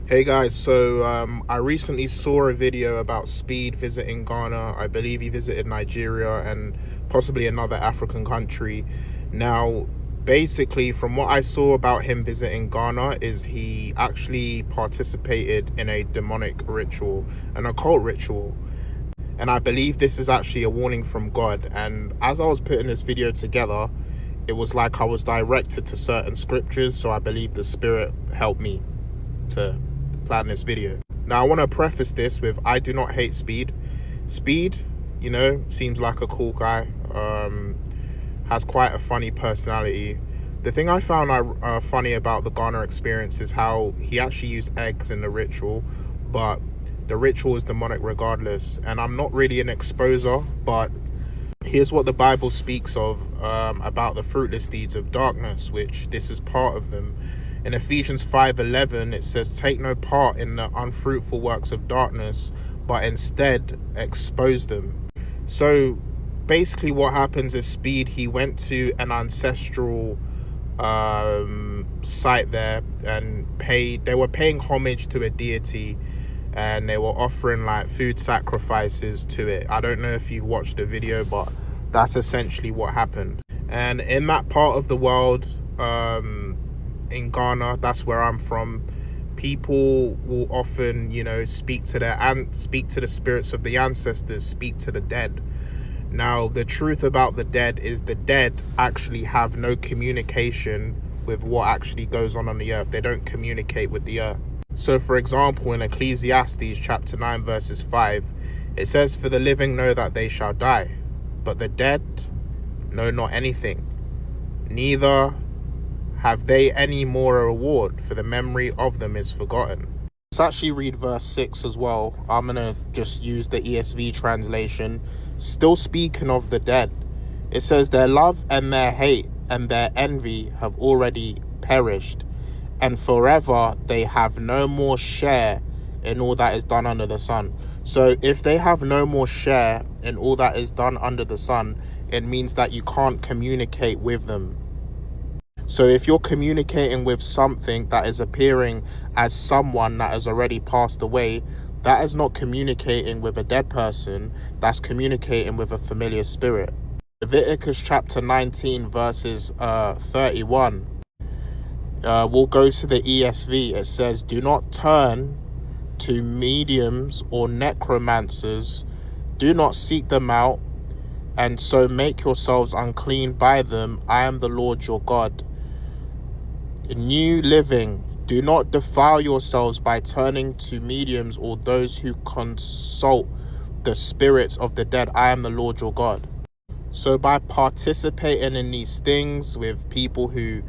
Hey guys, so I recently saw a video about Speed visiting Ghana. I believe he visited Nigeria and possibly another African country. Now, basically, from what I saw about him visiting Ghana, is he actually participated in a demonic ritual, an occult ritual. And I believe this is actually a warning from God. And as I was putting this video together, it was like I was directed to certain scriptures. So I believe the Spirit helped me to plan this video. Now I want to preface this with I do not hate Speed. Speed, seems like a cool guy, has quite a funny personality. The thing I found funny about the Ghana experience is how he actually used eggs in the ritual, but the ritual is demonic regardless. And I'm not really an exposer, but here's what the Bible speaks of about the fruitless deeds of darkness, which this is part of them. In Ephesians 5:11, it says, "Take no part in the unfruitful works of darkness, but instead expose them." So basically what happens is Speed, he went to an ancestral site there and they were paying homage to a deity, and they were offering like food sacrifices to it. I don't know if you've watched the video, but that's essentially what happened. And in that part of the world, in Ghana, that's where I'm from, people will often, speak to the spirits of the ancestors, speak to the dead. Now, the truth about the dead is the dead actually have no communication with what actually goes on the earth. They don't communicate with the earth. So, for example, in Ecclesiastes chapter 9, verses 5, it says, "For the living know that they shall die, but the dead know not anything, neither have they any more a reward, for the memory of them is forgotten." Let's actually read verse 6 as well. I'm going to just use the ESV translation. Still speaking of the dead, it says, "Their love and their hate and their envy have already perished, and forever they have no more share in all that is done under the sun." So if they have no more share in all that is done under the sun, it means that you can't communicate with them. So if you're communicating with something that is appearing as someone that has already passed away, that is not communicating with a dead person, that's communicating with a familiar spirit. Leviticus chapter 19 verses 31. We'll go to the ESV. It says, "Do not turn to mediums or necromancers. Do not seek them out, and so make yourselves unclean by them. I am the Lord your God." New Living, "Do not defile yourselves by turning to mediums or those who consult the spirits of the dead. I am the Lord your God." So by participating in these things with people who,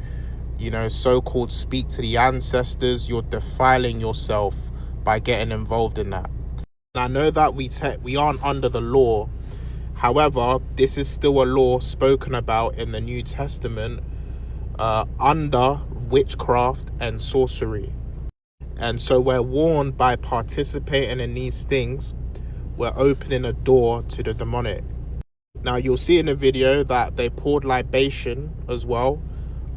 so-called speak to the ancestors, you're defiling yourself by getting involved in that. And I know that we aren't under the law. However, this is still a law spoken about in the New Testament under witchcraft and sorcery. And so we're warned, by participating in these things, we're opening a door to the demonic. Now, you'll see in the video that they poured libation as well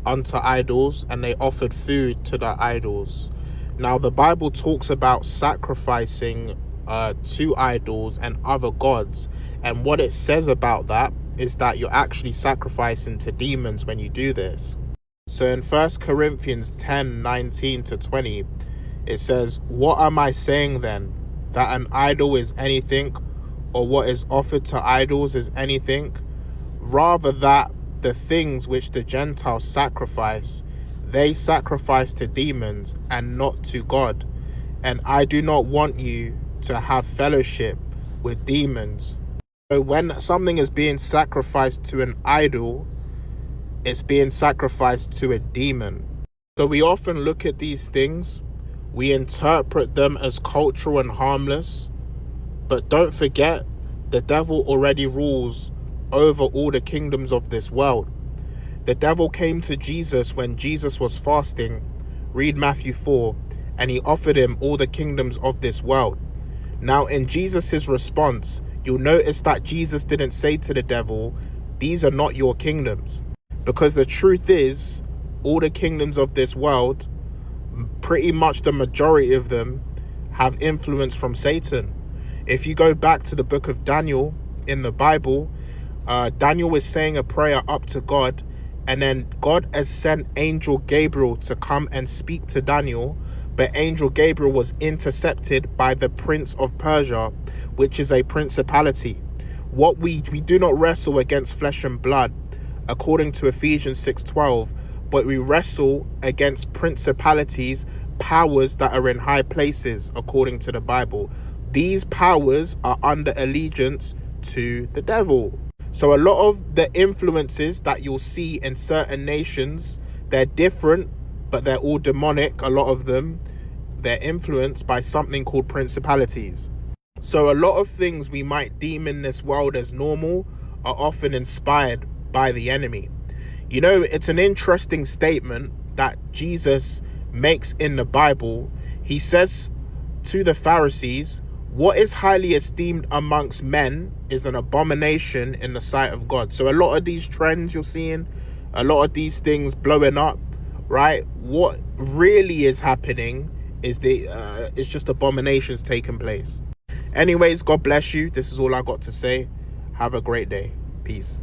unto idols, and they offered food to the idols. Now, the Bible talks about sacrificing to idols and other gods. And what it says about that is that you're actually sacrificing to demons when you do this. So in 1 Corinthians 10:19-20, it says, "What am I saying then? That an idol is anything, or what is offered to idols is anything? Rather that the things which the Gentiles sacrifice, they sacrifice to demons and not to God. And I do not want you to have fellowship with demons." So when something is being sacrificed to an idol, it's being sacrificed to a demon. So we often look at these things, we interpret them as cultural and harmless, but don't forget, the devil already rules over all the kingdoms of this world. The devil came to Jesus when Jesus was fasting, read Matthew 4, and he offered him all the kingdoms of this world. Now in Jesus's response, you'll notice that Jesus didn't say to the devil, "These are not your kingdoms." Because the truth is, all the kingdoms of this world pretty much the majority of them have influence from Satan. If you go back to the book of Daniel in the Bible, Daniel was saying a prayer up to God, and then God has sent Angel Gabriel to come and speak to Daniel, but Angel Gabriel was intercepted by the Prince of Persia, which is a principality. What we do not wrestle against flesh and blood, according to Ephesians 6:12, but we wrestle against principalities, powers that are in high places, according to the Bible. These powers are under allegiance to the devil. So a lot of the influences that you'll see in certain nations, they're different, but they're all demonic. A lot of them, they're influenced by something called principalities. So a lot of things we might deem in this world as normal are often inspired by the enemy. You know, it's an interesting statement that Jesus makes in the Bible. He says to the Pharisees, what is highly esteemed amongst men is an abomination in the sight of God. So a lot of these trends you're seeing, a lot of these things blowing up, right? What really is happening is it's just abominations taking place. Anyways, God bless you. This is all I got to say. Have a great day. Peace.